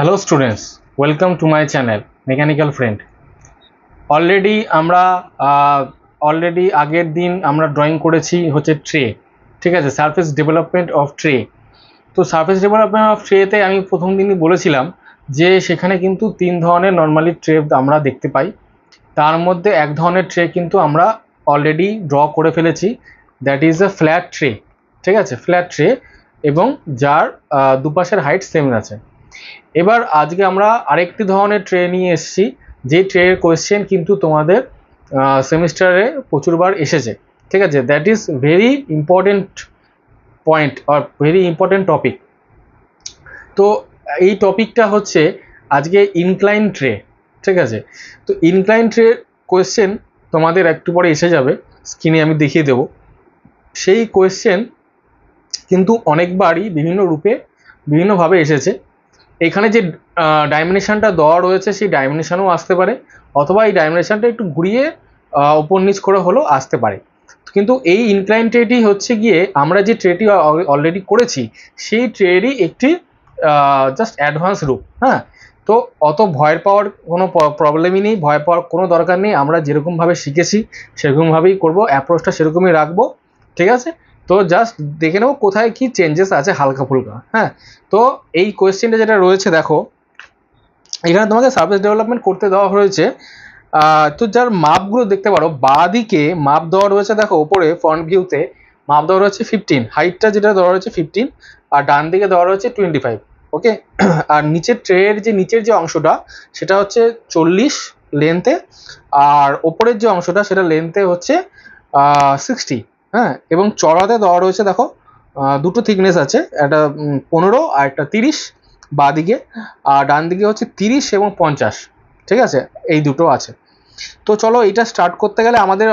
Hello students, welcome to my channel mechanical friend. Already আগের দিন আমরা ড্রয়িং করেছি হচ্ছে ট্রে, ঠিক আছে, সারফেস ডেভেলপমেন্ট অফ ট্রে। তো সারফেস ডেভেলপমেন্ট অফ ট্রেতে আমি প্রথম দিনই বলেছিলাম যে সেখানে কিন্তু তিন ধরনের নর্মালি ট্রে আমরা দেখতে পাই। তার মধ্যে এক ধরনের ট্রে কিন্তু আমরা অলরেডি ড্র করে ফেলেছি, that is a flat tray, ঠিক আছে, ফ্ল্যাট ট্রে, এবং যার দুপাশের হাইট সেম আছে। এবার আজকে আমরা আরেকটি ধরনের ট্রে নিয়ে এসেছি, যে ট্রের কোয়েশ্চেন কিন্তু তোমাদের সেমিস্টারে প্রচুরবার এসেছে, ঠিক আছে, that is very important point are very important topic. তো এই টপিকটা হচ্ছে আজকে ইনক্লাইন ট্রে, ঠিক আছে। তো ইনক্লাইন ট্রে কোয়েশ্চেন তোমাদের একটু পরে এসে যাবে, স্ক্রিনে আমি দেখিয়ে দেবো। সেই কোয়েশ্চেন কিন্তু অনেকবারই বিভিন্ন রূপে বিভিন্নভাবে এসেছে। এখানে যে ডাইমেনশনটা দেওয়া রয়েছে সেই ডাইমেনশনও আসতে পারে, অথবা এই ডাইমেনশনটা একটু ঘুরিয়ে উপর নিচ করে হলেও আসতে পারে। কিন্তু এই ইনক্লাইন ট্রেটি হচ্ছে গিয়ে আমরা যে ট্রেটি অলরেডি করেছি সেই ট্রেরই একটি জাস্ট অ্যাডভান্স রূপ। হ্যাঁ, তো অত ভয় পাওয়ার কোনো প্রবলেমই নেই, ভয় পাওয়ার কোনো দরকার নেই। আমরা যেরকমভাবে শিখেছি সেরকমভাবেই করব, অ্যাপ্রোচটা সেরকমই রাখবো, ঠিক আছে। তো জাস্ট দেখে নেবো কোথায় কি চেঞ্জেস আছে হালকা ফুলকা। হ্যাঁ, তো এই কোয়েশ্চেনটা যেটা রয়েছে দেখো, এখানে তোমাকে সার্ফেস ডেভেলপমেন্ট করতে দেওয়া হয়েছে। তো যার মাপগুলো দেখতে পারো, বাঁ দিকে মাপ দেওয়া রয়েছে, দেখো ওপরে ফ্রন্ট ভিউতে মাপ দেওয়া রয়েছে 15, হাইটটা যেটা দেওয়া রয়েছে 15, আর ডান দিকে দেওয়া রয়েছে 25। ওকে, আর নিচের ট্রের যে নিচের যে অংশটা সেটা হচ্ছে 40 লেন্থে, আর ওপরের যে অংশটা সেটা লেন্থে হচ্ছে 60। হ্যাঁ, এবং চড়াতে দেওয়া রয়েছে দেখো দুটো থিকনেস আছে, একটা 15 আর একটা 30 বাঁ দিকে, আর ডান দিকে হচ্ছে 30 এবং 50, ঠিক আছে, এই দুটো আছে। তো চলো এটা স্টার্ট করতে গেলে আমাদের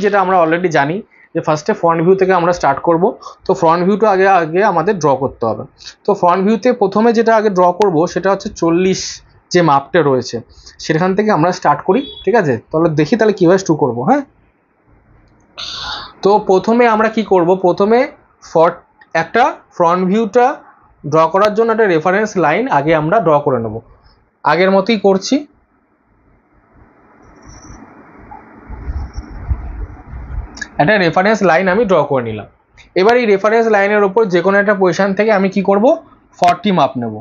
যেটা আমরা অলরেডি জানি যে ফার্স্টে ফ্রন্ট ভিউ থেকে আমরা স্টার্ট করব। তো ফ্রন্ট ভিউটা আগে আমাদের ড্র করতে হবে। তো ফ্রন্ট ভিউতে প্রথমে যেটা আগে ড্র করব সেটা হচ্ছে 40 যে মাপটা রয়েছে সেখান থেকে আমরা স্টার্ট করি, ঠিক আছে। তাহলে দেখি তাহলে কীভাবে শুরু করবো। হ্যাঁ, তো প্রথমে আমরা কি করব, প্রথমে একটা ফ্রন্ট ভিউটা ড্র করার জন্য একটা রেফারেন্স লাইন আগে আমরা ড্র করে নেব। আগের মতোই করছি, একটা রেফারেন্স লাইন আমি ড্র করে নিলাম। এবার এই রেফারেন্স লাইনের ওপর যে কোনো একটা পজিশন থেকে আমি কি করব, 40 মাপ নেব।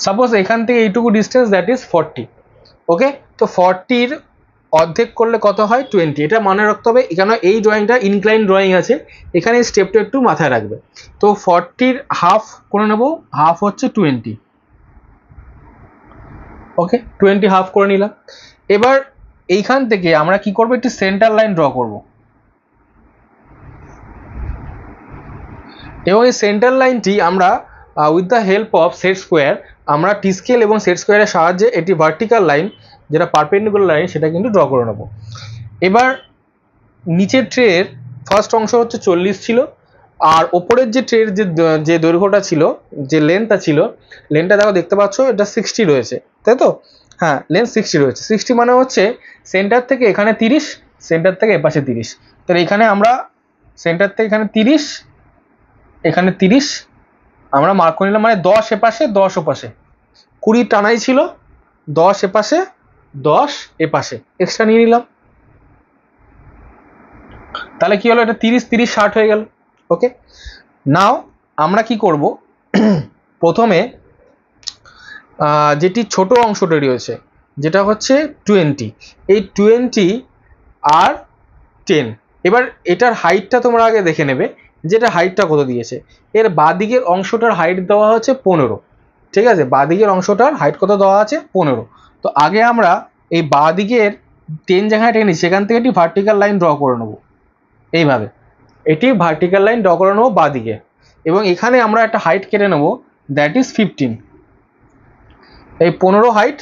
সাপোজ এখান থেকে এইটুকু ডিস্টেন্স, দ্যাট ইজ 40। ওকে, তো 40-র অর্ধেক করলে কত হয়, 20। এটা মনে রাখতে হবে, এখানে এই ড্রয়িংটা ইনক্লাইন ড্রয়িং আছে, এখানে স্টেপটা একটু মাথায় রাখবে। তো 40-র হাফ করে নেব, হাফ হচ্ছে 20। ওকে, 20 হাফ করে নিলাম। এবার এইখান থেকে আমরা কি করব, একটি সেন্টার লাইন ড্র করব, এবং এই সেন্টার লাইনটি আমরা with the help of set square, আমরা টি স্কেল এবং সেট স্কোয়ারের সাহায্যে এটি ভার্টিক্যাল লাইন যেটা পারপেন্ডিকুলার লাইন সেটা কিন্তু ড্র করে নেব। এবার নিচের ট্রের ফার্স্ট অংশ হচ্ছে 40 ছিল, আর ওপরের যে ট্রের যে দৈর্ঘ্যটা ছিল, যে লেন্থটা ছিল, লেন্থটা দেখো দেখতে পাচ্ছ এটা 60 রয়েছে, তাই তো। হ্যাঁ, লেন্থ 60 রয়েছে। 60 মানে হচ্ছে সেন্টার থেকে এখানে 30, সেন্টার থেকে এপাশে 30। তাহলে এখানে আমরা সেন্টার থেকে এখানে 30, এখানে 30 আমরা মার্ক করে নিলাম, মানে 10 এপাশে 10 ওপাশে, 20 টানাই ছিল, 10 এপাশে 10 এপাশে এক্সট্রা নিয়ে নিলাম। তাহলে কি হলো, এটা 30 30 60 হয়ে গেল। ওকে, নাও আমরা কি করব, প্রথমে যেটি ছোট অংশটা রয়েছে যেটা হচ্ছে 20, এই 20 আর 10, এবার এটার হাইটটা তোমরা আগে দেখে নেবে যেটা হাইটটা কত দিয়েছে। এর বাঁদিকের অংশটার হাইট দেওয়া হচ্ছে 15, ঠিক আছে, বাঁদিকের অংশটার হাইট কত দেওয়া আছে, 15। তো আগে আমরা এই বাঁদিকের 10 যেখানে টেনে সেখান থেকে একটি ভার্টিক্যাল লাইন ড্র করে নেব, এইভাবে এটি ভার্টিক্যাল লাইন ড্র করে নেবো বাঁদিকে, এবং এখানে আমরা একটা হাইট কেটে নেব, দ্যাট ইজ 15। এই 15 হাইট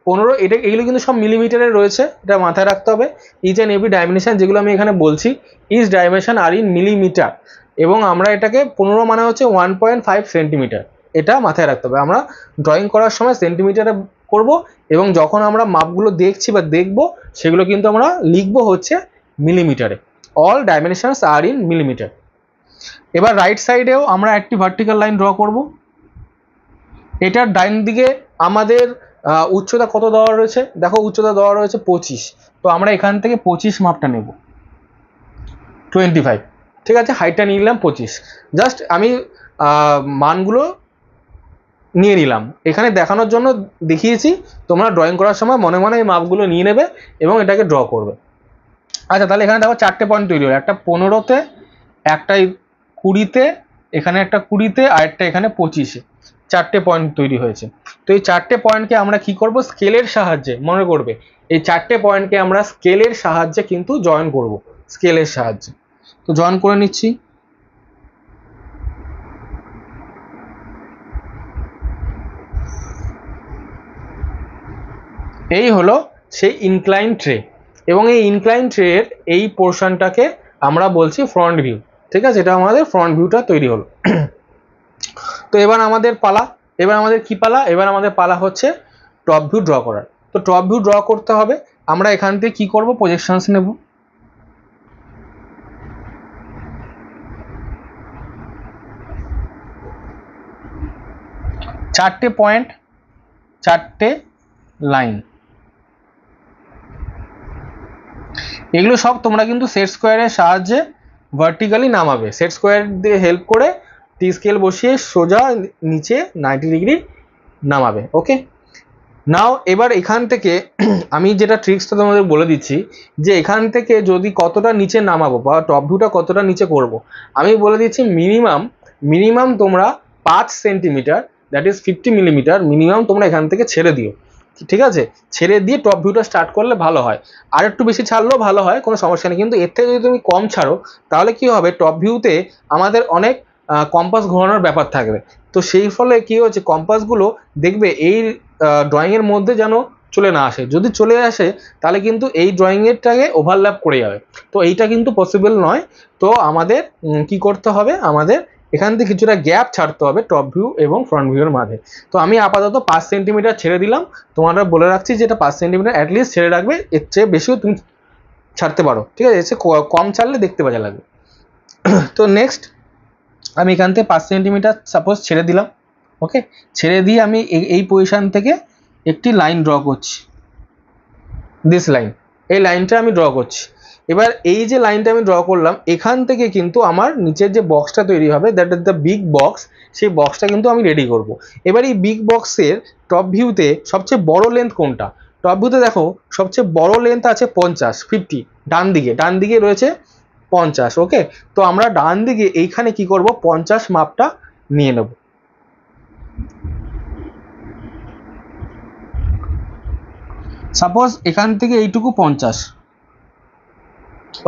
15, এগুলো কিন্তু সব মিলিমিটারে রয়েছে, এটা মাথায় রাখতে হবে। ইচ অ্যান্ড এভরি ডাইমেনশন যেগুলো আমি এখানে বলছি, each dimension are in millimetre, এবং আমরা এটাকে 15 মানে হচ্ছে 1.5 সেন্টিমিটার, এটা মাথায় রাখতে হবে। আমরা ড্রয়িং করার সময় সেন্টিমিটারে করব, এবং যখন আমরা মাপগুলো দেখছি বা দেখব সেগুলো কিন্তু আমরা লিখবো হচ্ছে মিলিমিটারে। All dimensions are in millimetre. এবার রাইট সাইডেও আমরা একটি ভার্টিক্যাল লাইন ড্র করব, এটার ডাইন দিকে আমাদের উচ্চতা কত দেওয়া রয়েছে, দেখো উচ্চতা দেওয়া রয়েছে 25। তো আমরা এখান থেকে 25 মাপটা নেব, 25, ঠিক আছে। হাইটটা নিয়ে নিলাম 25, জাস্ট আমি মানগুলো নিয়ে নিলাম, এখানে দেখানোর জন্য দেখিয়েছি। তোমরা ড্রয়িং করার সময় মনে মনে এই মাপগুলো নিয়ে নেবে এবং এটাকে ড্র করবে। আচ্ছা, তাহলে এখানে দেখো 4টে পয়েন্ট তৈরি হলো, একটা 15-তে, একটা 20-তে, এখানে একটা 20-তে, আর একটা এখানে 25-এ, 4টে পয়েন্ট তৈরি হয়েছে। তো এই 4টে পয়েন্টকে আমরা কি করব, স্কেলের সাহায্যে, মনে করবে এই 4টে পয়েন্টকে আমরা স্কেলের সাহায্যে কিন্তু জয়েন করব, স্কেলের সাহায্যে। তো জয়েন করে নিচ্ছি। এই হলো সেই ইনক্লাইন ট্রে, এবং এই ইনক্লাইন ট্রের এই পোর্শনটাকে আমরা বলছি ফ্রন্ট ভিউ, ঠিক আছে। এটা আমাদের ফ্রন্ট ভিউটা তৈরি হলো। তো এবার আমাদের পালা, এবার আমাদের কি পালা, এবার আমাদের পালা হচ্ছে টপ ভিউ ড্র করার। তো টপ ভিউ ড্র করতে হবে, আমরা এখান থেকে কি করব, প্রজেকশনস নেব। চারটে পয়েন্ট, 4টে লাইন, এগুলো সব তোমরা কিন্তু সেট স্কোয়ারের সাহায্যে ভার্টিক্যালি নামাবে, সেট স্কোয়ার দিয়ে হেল্প করে টি স্কেল বসিয়ে সোজা নিচে 90 ডিগ্রি নামাবে। ওকে, নাও এবার এখান থেকে আমি যেটা ট্রিক্সটা তোমাদের বলে দিচ্ছি, যে এখান থেকে যদি কতটা নিচে নামাবো বা টপ ভিউটা কতটা নিচে করব, আমি বলে দিচ্ছি মিনিমাম তোমরা 5 centimetre, that is 50 millimetre minimum তোমরা এখান থেকে ছেড়ে দিও, ঠিক আছে। ছেড়ে দিয়ে টপ ভিউটা স্টার্ট করলে ভালো হয়, আর একটু বেশি ছাড়লেও ভালো হয়, কোনো সমস্যা নেই। কিন্তু এর থেকে যদি তুমি কম ছাড়ো তাহলে কি হবে, টপ ভিউতে আমাদের অনেক কম্পাস ঘোরানোর ব্যাপার থাকবে। তো সেই ফলে কি হচ্ছে, কম্পাসগুলো দেখবে এই ড্রয়িংয়ের মধ্যে যেন চলে না আসে, যদি চলে আসে তাহলে কিন্তু এই ড্রয়িংয়েরটাকে ওভারল্যাপ করে যাবে। তো এইটা কিন্তু পসিবল নয়। তো আমাদের কি করতে হবে, আমাদের এখান থেকে কিছুটা গ্যাপ ছাড়তে হবে টপ ভিউ এবং ফ্রন্ট ভিউর মাঝে। তো আমি আপাতত 5 সেন্টিমিটার ছেড়ে দিলাম, তোমরা বলে রাখছি যে এটা 5 সেন্টিমিটার অ্যাটলিস্ট ছেড়ে রাখবে, এর চেয়ে বেশিও তুমি ছাড়তে পারো, ঠিক আছে। এর চেয়ে কম ছাড়লে দেখতে বাজে লাগবে। তো নেক্সট আমি এখান থেকে 5 সেন্টিমিটার সাপোজ ছেড়ে দিলাম। ওকে, ছেড়ে দিয়ে আমি এই পজিশন থেকে একটি লাইন ড্র করছি, দিস লাইন, এই লাইনটা আমি ড্র করছি। এবার এই যে লাইনটা আমি ড্র করলাম, এখান থেকে কিন্তু আমার নিচের যে বক্সটা তৈরি হবে, that is the big box, সেই বক্সটা কিন্তু আমি রেডি করব। এবার এই বিগ বক্সের টপ ভিউতে সবচেয়ে বড় লেন্থ কোনটা, টপ ভিউতে দেখো সবচেয়ে বড় লেন্থ আছে 50, ডান দিকে রয়েছে 50। ওকে, তো আমরা ডান দিকে এইখানে কি করব, 50 মাপটা নিয়ে নেব। সাপোজ এখান থেকে এইটুকু 50,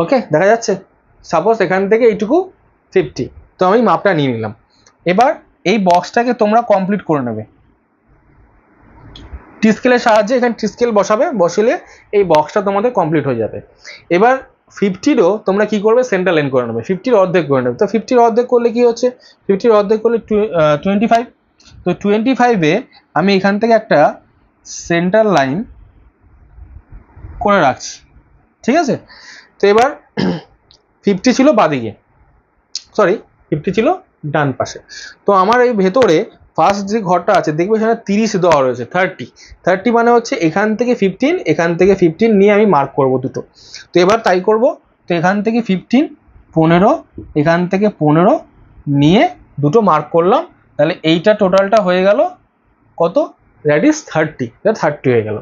ওকে দেখা যাচ্ছে। সাপোজ এখান থেকে এইটুকু 50, তো আমি মাপটা নিয়ে নিলাম। এবার এই বক্সটাকে তোমরা কমপ্লিট করে নেবে টি স্কেলের সাহায্যে, এখানে টি স্কেল বসাবে, বসিলে এই বক্সটা তোমাদের কমপ্লিট হয়ে যাবে। এবার 50রও তোমরা কি করবে, সেন্টার লাইন করে নেবে, 50-র অর্ধেক করে নেবে। তো 50-র অর্ধেক করলে কি হচ্ছে, 50-র অর্ধেক করলে 25। তো 25-এ আমি এখান থেকে একটা সেন্টার লাইন করে রাখছি, ঠিক আছে। তো এবার 50 ছিল বাদিকে, সরি 50 ছিল ডান পাশে। তো আমার এই ভেতরে ফার্স্ট যে ঘরটা আছে দেখবে সেখানে 30 দেওয়া রয়েছে, 30 মানে হচ্ছে এখান থেকে 15, এখান থেকে 15 নিয়ে আমি মার্ক করব দুটো। তো এবার তাই করব, তো এখান থেকে 15, 15, এখান থেকে 15 নিয়ে দুটো মার্ক করলাম, তাহলে এইটা টোটালটা হয়ে গেল কত, দ্যাট ইজ 30 হয়ে গেল।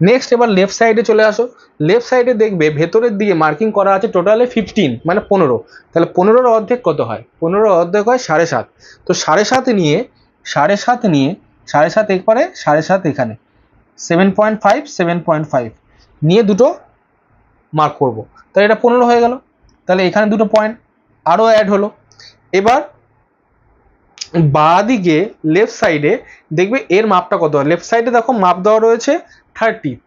নেক্সট এবার লেফট সাইডে চলে আসো, লেফট সাইডে দেখবে ভেতরের দিকে মার্কিং করা আছে টোটালে 15 মানে 15, তাহলে 15-র অর্ধেক কত হয়, 15-র অর্ধেক হয় 7.5। তো 7.5 নিয়ে 7.5 একবারে 7.5 এখানে 7.5 নিয়ে দুটো মার্ক করব, তাহলে এটা 15 হয়ে গেল। তাহলে এখানে দুটো পয়েন্ট আরও অ্যাড হলো। এবার বাঁ দিকে লেফট সাইডে দেখবে এর মাপটা কত হয়, লেফট সাইডে দেখো মাপ দেওয়া রয়েছে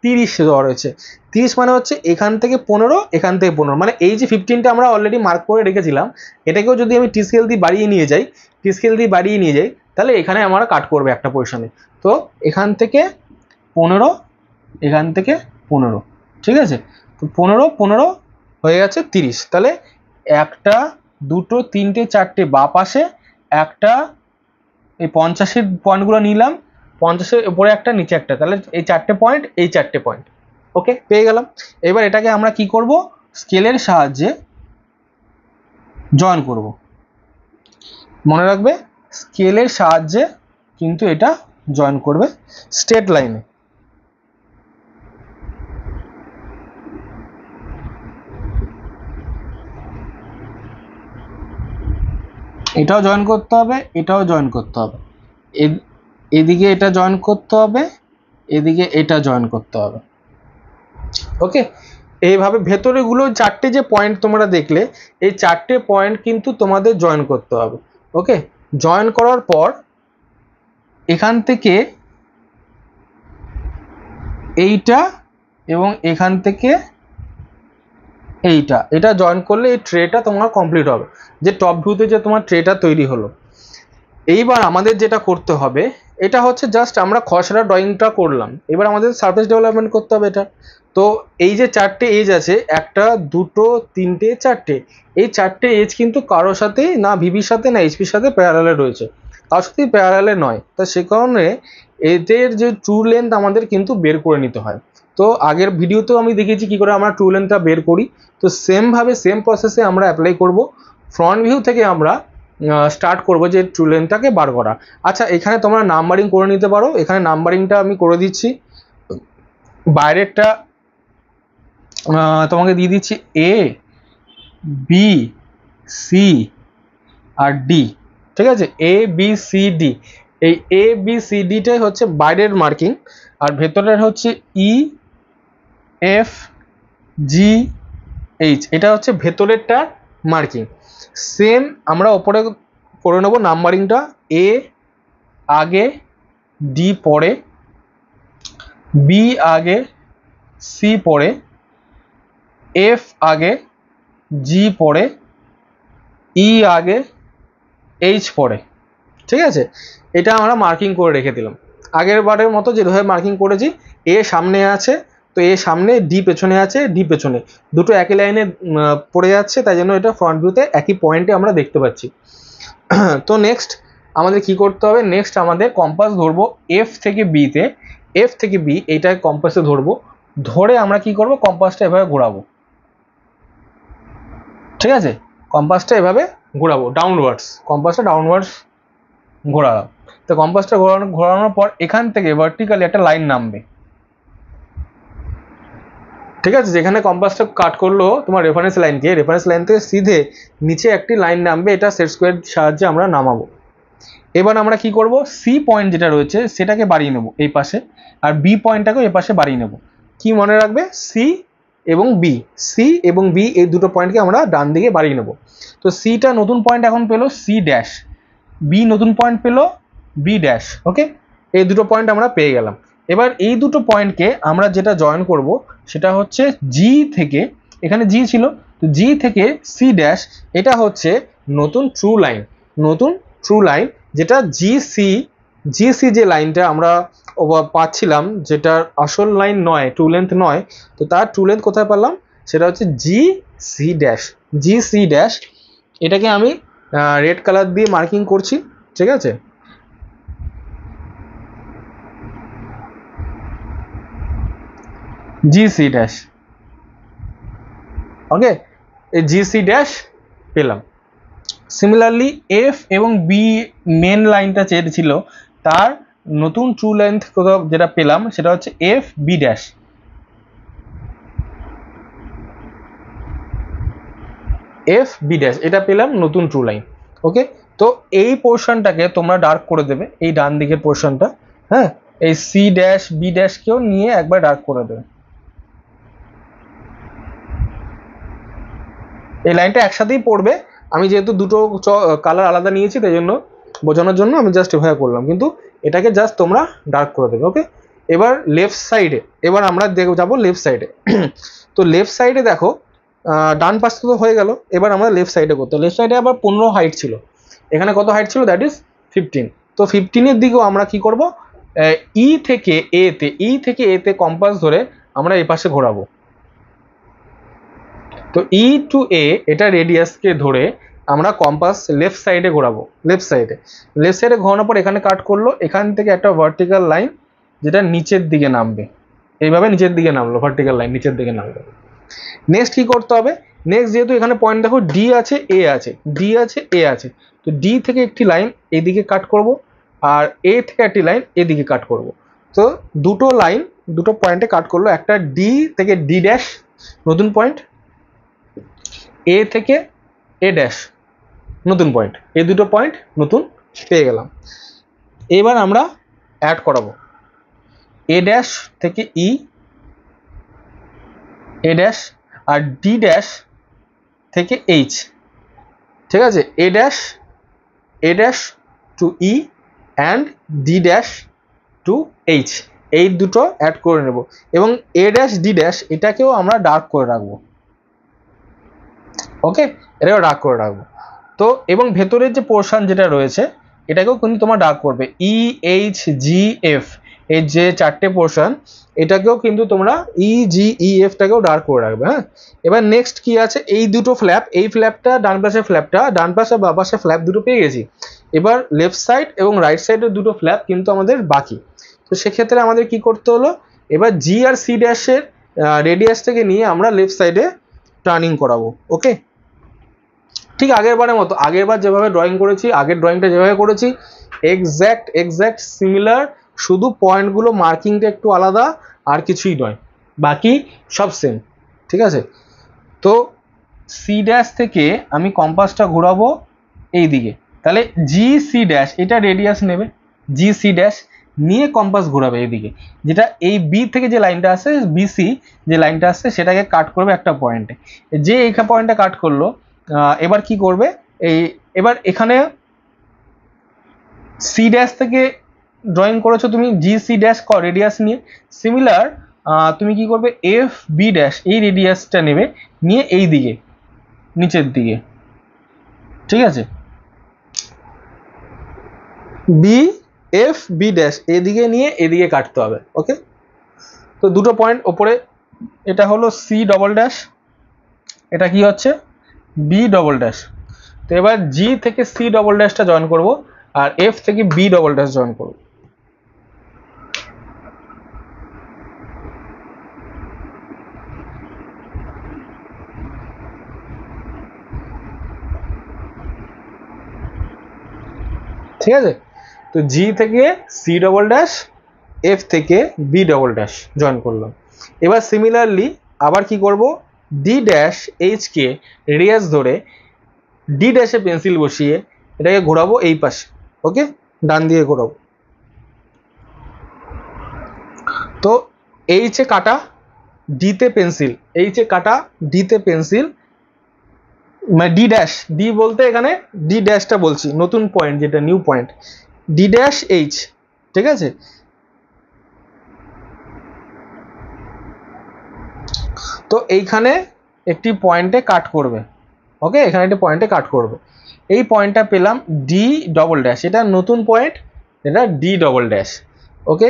30 দেওয়া রয়েছে। 30 মানে হচ্ছে এখান থেকে 15, এখান থেকে 15, মানে এই যে 15টা আমরা অলরেডি মার্ক করে রেখেছিলাম, এটাকেও যদি আমি টি স্কেল দিয়ে বাড়িয়ে নিয়ে যাই, তাহলে এখানে আমরা কাট করবে একটা পজিশনে। তো এখান থেকে 15, এখান থেকে 15, ঠিক আছে। তো 15 হয়ে গেছে 30, তাহলে 1, 2, 3, 4 বাঁ পাশে, 1, এই 50-এর পয়েন্টগুলো নিলাম, 50-এর উপরে একটা নিচে একটা, তাহলে এই 4টে পয়েন্ট, এই 4টে পয়েন্ট। ওকে, পেয়ে গেলাম। এবার এটাকে আমরা কি করব, স্কেলের সাহায্যে জয়েন করব। মনে রাখবে স্কেলের সাহায্যে কিন্তু এটা জয়েন করবে স্ট্রেট লাইনে। এটাও জয়েন করতে হবে, এটাও জয়েন করতে হবে, এদিকে এটা জয়েন করতে হবে, এদিকে এটা জয়েন করতে হবে। ওকে, এইভাবে ভেতরেগুলো 4টে যে পয়েন্ট তোমরা দেখলে, এই 4টে পয়েন্ট কিন্তু তোমাদের জয়েন করতে হবে। ওকে, জয়েন করার পর এখান থেকে এইটা এবং এখান থেকে এইটা, এটা জয়েন করলে এই ট্রেটা তোমার কমপ্লিট হবে, যে টপ ভিউতে যে তোমার ট্রেটা তৈরি হলো। এইবার আমাদের যেটা করতে হবে, এটা হচ্ছে জাস্ট আমরা খসড়া ড্রয়িংটা করলাম, এবার আমাদের সারফেস ডেভেলপমেন্ট করতে হবে এটা। তো এই যে 4টে এজ আছে, 1, 2, 3, 4টে, এই 4টে এজ কিন্তু কারোর সাথে না ভিভির সাথে না এইচপির সাথে প্যারালালে রয়েছে, কারোর সাথে প্যারালালে নয়। তা সে কারণে এদের যে ট্রু লেন্থ আমাদের কিন্তু বের করে নিতে হয়। তো আগের ভিডিওতেও আমি দেখিয়েছি কি করে আমরা ট্রু লেন্থটা বের করি। তো সেমভাবে সেম প্রসেসে আমরা অ্যাপ্লাই করব। ফ্রন্ট ভিউ থেকে আমরা স্টার্ট করব যে ট্রু লেন্থটাকে বার করা। আচ্ছা, এখানে তোমরা নাম্বারিং করে নিতে পারো, এখানে নাম্বারিংটা আমি করে দিচ্ছি। বাইরেরটা তোমাকে দিয়ে দিচ্ছি এ, বি, সি আর ডি। ঠিক আছে, এ, বি, সি, ডি। এই এ, বি, সি, ডিটাই হচ্ছে বাইরের মার্কিং, আর ভেতরের হচ্ছে ই, এফ, জি, এইচ, এটা হচ্ছে ভেতরেরটা মার্কিং। সেম আমরা ওপরে করে নেবো নাম্বারিংটা, এ আগে, ডি পরে, বি আগে, সি পরে, এফ আগে, জি পরে, ই আগে, এইচ পরে। ঠিক আছে, এটা আমরা মার্কিং করে রেখে দিলাম আগের বারের মতো যেভাবে মার্কিং করেছি। এ সামনে আছে, তো এ সামনে, ডি পেছনে আছে, ডি পেছনে, দুটো একই লাইনে পড়ে যাচ্ছে, তাই জন্য এটা ফ্রন্ট ভিউতে একই পয়েন্টে আমরা দেখতে পাচ্ছি। তো নেক্সট আমাদের কি করতে হবে, নেক্সট আমাদের কম্পাস ধরবো এফ থেকে বিতে, এফ থেকে বি এইটা কম্পাসে ধরবো, ধরে আমরা কি করব, কম্পাসটা এভাবে ঘোরাবো। ঠিক আছে, কম্পাসটা এভাবে ঘোরাবো ডাউনওয়ার্ডস, কম্পাসটা ডাউনওয়ার্ডস ঘোরালাম। তো কম্পাসটা ঘোরানোর পর এখান থেকে ভার্টিক্যালি একটা লাইন নামবে। ঠিক আছে, যেখানে কম্পাসটা কাট করলো তোমার রেফারেন্স লাইনকে, রেফারেন্স লাইন থেকে সিধে নিচে একটি লাইন নামবে, এটা সেট স্কোয়ার সাহায্যে আমরা নামাবো। এবার আমরা কি করব, সি পয়েন্ট যেটা রয়েছে সেটাকে বাড়িয়ে নেব এই পাশে, আর বি পয়েন্টটাকেও এই পাশে বাড়িয়ে নেব। কি মনে রাখবে, সি এবং বি, সি এবং বি এই দুটো পয়েন্টকে আমরা ডান দিকে বাড়িয়ে নেব। তো সিটা নতুন পয়েন্ট এখন পেলো সি ড্যাশ, বি নতুন পয়েন্ট পেলো বি ড্যাশ। ওকে, এই দুটো পয়েন্ট আমরা পেয়ে গেলাম। এবার এই দুটো পয়েন্টকে আমরা যেটা জয়েন করব সেটা হচ্ছে জি থেকে, এখানে জি ছিল, তো জি থেকে সি ড্যাশ, এটা হচ্ছে নতুন ট্রু লাইন, নতুন ট্রু লাইন, যেটা জিসি, জিসি যে লাইনটা আমরা পাচ্ছিলাম, যেটা আসল লাইন নয়, ট্রু লেন্থ নয়, তো তার ট্রু লেন্থ কোথায় পেলাম, সেটা হচ্ছে G C dash, G C dash. এটাকে আমি রেড কালার দিয়ে মার্কিং করছি। ঠিক আছে, জি সি ড্যাশ। ওকে, এই জি সি ড্যাশ পেলাম। সিমিলারলি এফ এবং বি মেন লাইনটা চেয়েছিল, তার নতুন ট্রু লেন্থ কোথাও যেটা পেলাম সেটা হচ্ছে F B dash. F B dash এটা পেলাম নতুন ট্রু লাইন। ওকে, তো এই পোর্শনটাকে তোমরা ডার্ক করে দেবে, এই ডান দিকের পোর্শনটা। হ্যাঁ, এই সি ড্যাশ বি ড্যাশকেও নিয়ে একবার ডার্ক করে দেবে। এই লাইনটা একসাথেই পড়বে, আমি যেহেতু দুটো কালার আলাদা নিয়েছি তাই জন্য বোঝানোর জন্য আমি জাস্ট এভাবে করলাম, কিন্তু এটাকে জাস্ট তোমরা ডার্ক করে দেবে। ওকে, এবার লেফট সাইডে, এবার আমরা যাবো লেফট সাইডে। তো লেফট সাইডে দেখো, ডান পাশ তো হয়ে গেল, এবার আমরা লেফট সাইডে করতে, লেফট সাইডে আবার 15 হাইট ছিল, এখানে কত হাইট ছিল, দ্যাট ইজ 15। তো 15-এর দিকেও আমরা কি করব, ই থেকে এতে, ই থেকে এতে কম্পাস ধরে আমরা এই পাশে ঘোরাবো। তো ই টু এ এটা রেডিয়াসকে ধরে আমরা কম্পাস লেফট সাইডে ঘোরাবো, লেফট সাইডে ঘোরানোর পর এখানে কাট করলো, এখান থেকে একটা ভার্টিক্যাল লাইন যেটা নিচের দিকে নামবে, এইভাবে নিচের দিকে নামলো, ভার্টিক্যাল লাইন নিচের দিকে নামলো। নেক্সট কি করতে হবে, নেক্সট যেহেতু এখানে পয়েন্ট দেখো ডি আছে এ আছে, ডি আছে এ আছে, তো ডি থেকে একটি লাইন এদিকে কাট করব, আর এ থেকে একটি লাইন এদিকে কাট করব। তো দুটো লাইন দুটো পয়েন্টে কাট করলো, একটা ডি থেকে ডি ড্যাশ নতুন পয়েন্ট, এ থেকে এ ড্যাশ নতুন পয়েন্ট, এই দুটো পয়েন্ট নতুন পেয়ে গেলাম। এবার আমরা অ্যাড করাবো এ ড্যাশ থেকে ই, এ ড্যাশ, আর ডি ড্যাশ থেকে এইচ, ঠিক আছে, A dash to E and D dash to H, এই দুটো অ্যাড করে নেব। এবং এ ড্যাশ ডি ড্যাশ এটাকেও আমরা ডার্ক করে রাখবো, ওকে, এটাকেও ডার্ক করে রাখবো। তো এবং ভেতরের যে পোর্শন যেটা রয়েছে এটাকেও কিন্তু তোমার ডার্ক করবে, ই এইচ জি এফ, এই যে চারটে পোর্শন এটাকেও কিন্তু তোমরা ই জি ই এফটাকেও ডার্ক করে রাখবে। হ্যাঁ, এবার নেক্সট কি আছে, এই দুটো ফ্ল্যাপ, এই ফ্ল্যাপটা ডান পাশের ফ্ল্যাপটা, ডান পাশে বা পাশে ফ্ল্যাপ দুটো পেয়ে গেছি। এবার লেফট সাইড এবং রাইট সাইডের দুটো ফ্ল্যাপ কিন্তু আমাদের বাকি। তো সেক্ষেত্রে আমাদের কি করতে হলো, এবার জি আর সি ড্যাশের রেডিয়াস থেকে নিয়ে আমরা লেফট সাইডে টার্নিং করাবো। ওকে, ঠিক আগের বারের মতো, আগের বার যেভাবে ড্রয়িং করেছি, আগের ড্রয়িংটা যেভাবে করেছি এক্স্যাক্ট সিমিলার, শুধু পয়েন্টগুলো মার্কিংটা একটু আলাদা, আর কিছুই নয়, বাকি সব সেম। ঠিক আছে, তো সি ড্যাশ থেকে আমি কম্পাসটা ঘোরাবো এই দিকে, তাহলে জি সি ড্যাশ এটা রেডিয়াস নেবে, জি সি ড্যাশ নিয়ে কম্পাস ঘোরাবে এইদিকে, যেটা এই বি থেকে যে লাইনটা আসছে, বিসি যে লাইনটা আসছে সেটাকে কাট করবে একটা পয়েন্টে, যে এই পয়েন্টটা কাট করলো। এবার কি করবে, এবার এখানে সি ড্যাশ থেকে ড্রয়িং করেছো তুমি জি সি ড্যাশ রেডিয়াস নিয়ে, সিমিলার তুমি কি করবে, এফ বি ড্যাশ এই রেডিয়াসটা নেবে, নিয়ে এই দিকে নিচের দিকে, ঠিক আছে, বি এফ বি ড্যাশ এদিকে নিয়ে এদিকে কাটতে হবে। ওকে, তো দুটো পয়েন্ট ওপরে, এটা হলো সি ডবল ড্যাশ, এটা কি হচ্ছে বি ডবল ড্যাশ। তো এবার জি থেকে সি ডবল ড্যাশটা জয়েন করব, আর এফ থেকে বি ডবল ড্যাশ জয়েন করব। ঠিক আছে, তো জি থেকে সি ডবল ড্যাশ, এফ থেকে বি ডবল ড্যাশ জয়েন করলাম। এবার সিমিলারলি আবার কি করব, D dash H K radius ধরে ডি ড্যাশে পেন্সিল বসিয়ে এটাকে ঘোরাবো এই পাশে। ওকে, ডান দিয়ে ঘোরাবো। তো এইচে কাটা, ডিতে পেন্সিল, এইচে কাটা, ডিতে পেন্সিল, মানে ডি ড্যাশ, ডি বলতে এখানে ডি ড্যাশটা বলছি, নতুন পয়েন্ট যেটা new point, D dash H, ঠিক আছে। তো এইখানে একটি পয়েন্টে কাট করবে, ওকে, এখানে একটি পয়েন্টে কাট করবে, এই পয়েন্টটা পেলাম ডি ডবল ড্যাশ, এটা নতুন পয়েন্ট, এটা ডি ডবল ড্যাশ। ওকে,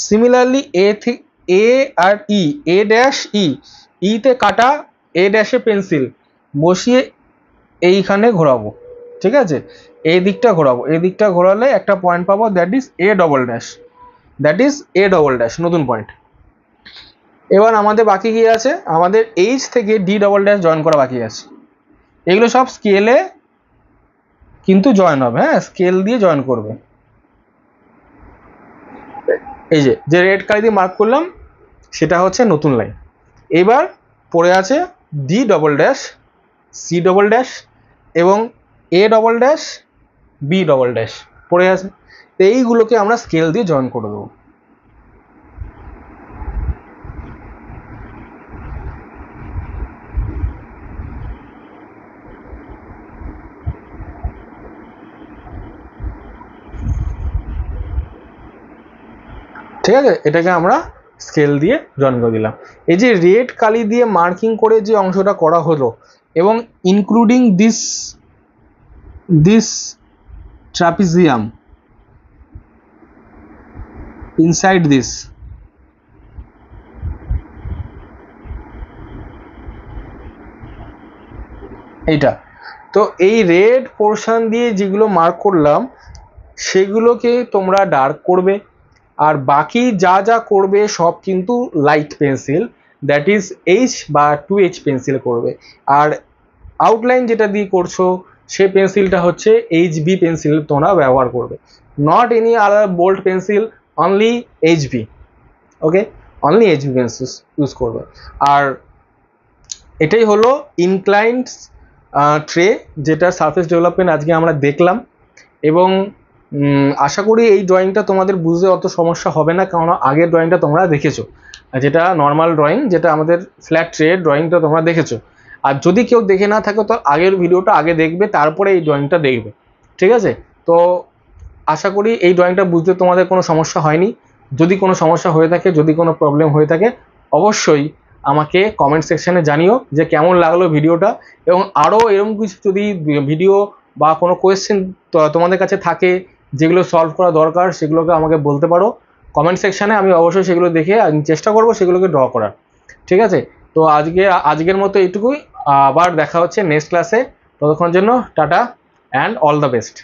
সিমিলারলি এ থেকে এ আর ই, এ ড্যাশ ই, ইতে কাটা, এ ড্যাশে পেন্সিল বসিয়ে এইখানে ঘোরাবো, ঠিক আছে, এই দিকটা ঘোরাবো, এই দিকটা ঘোরালে একটা পয়েন্ট পাবো, that is a double dash, that is a double dash নতুন পয়েন্ট। এবার আমাদের বাকি কি আছে, আমাদের এইচ থেকে ডি ডবল ড্যাশ জয়েন করা বাকি আছে, এগুলো সব স্কেলে কিন্তু জয়েন হবে। হ্যাঁ, স্কেল দিয়ে জয়েন করবে। এই যে রেড কালি দিয়ে মার্ক করলাম সেটা হচ্ছে নতুন লাইন। এবার পড়ে আছে D double dash, C double dash এবং A double dash, B double dash পড়ে আছে, তো এইগুলোকে আমরা স্কেল দিয়ে জয়েন করে দেবো। ঠিক আছে, এটাকে আমরা স্কেল দিয়ে জয়েন করে দিলাম। এই যে রেড কালি দিয়ে মার্কিং করে যে অংশটা করা হলো, এবং including this trapezium inside this, এইটা, তো এই রেড পোর্শন দিয়ে যেগুলো মার্ক করলাম সেগুলোকে তোমরা ডার্ক করবে, আর বাকি যা যা করবে সব কিন্তু light pencil, that is H বা 2H পেন্সিল করবে। আর আউটলাইন যেটা দিয়ে করছো সেই পেন্সিলটা হচ্ছে HB পেন্সিল তোমরা ব্যবহার করবে, not any other bold pencil, only HB। Okay, only HB pencil use করবে। আর এটাই হলো ইনক্লাইন্ড ট্রে, যেটা সারফেস ডেভেলপমেন্ট আজকে আমরা দেখলাম। এবং আশা করি এই ড্রয়িংটা তোমাদের বুঝতে অত সমস্যা হবে না, কারণ আগের ড্রয়িংটা তোমরা দেখেছো, যেটা নর্মাল ড্রয়িং, যেটা আমাদের ফ্ল্যাট ট্রে ড্রয়িংটা তোমরা দেখেছো। আর যদি কেউ দেখে না থাকো তো আগের ভিডিওটা আগে দেখবে, তারপরে এই ড্রয়িংটা দেখবে, ঠিক আছে? তো আশা করি এই ড্রয়িংটা বুঝতে তোমাদের কোনো সমস্যা হয়নি। যদি কোনো সমস্যা হয়ে থাকে, যদি কোনো প্রবলেম হয়ে থাকে, অবশ্যই আমাকে কমেন্ট সেকশানে জানিও যে কেমন লাগলো ভিডিওটা। এবং আরও এরকম কিছু যদি ভিডিও বা কোনো কোয়েশ্চেন তোমাদের কাছে থাকে যেগুলো সলভ করা দরকার, সেগুলোকে আমাকে বলতে পারো কমেন্ট সেকশানে। আমি অবশ্যই সেগুলো দেখে চেষ্টা করব সেগুলোকে ড্র করার, ঠিক আছে? তো আজকের মতো এইটুকুই, আবার দেখা হচ্ছে নেক্সট ক্লাসে। ততক্ষণের জন্য tata and all the best.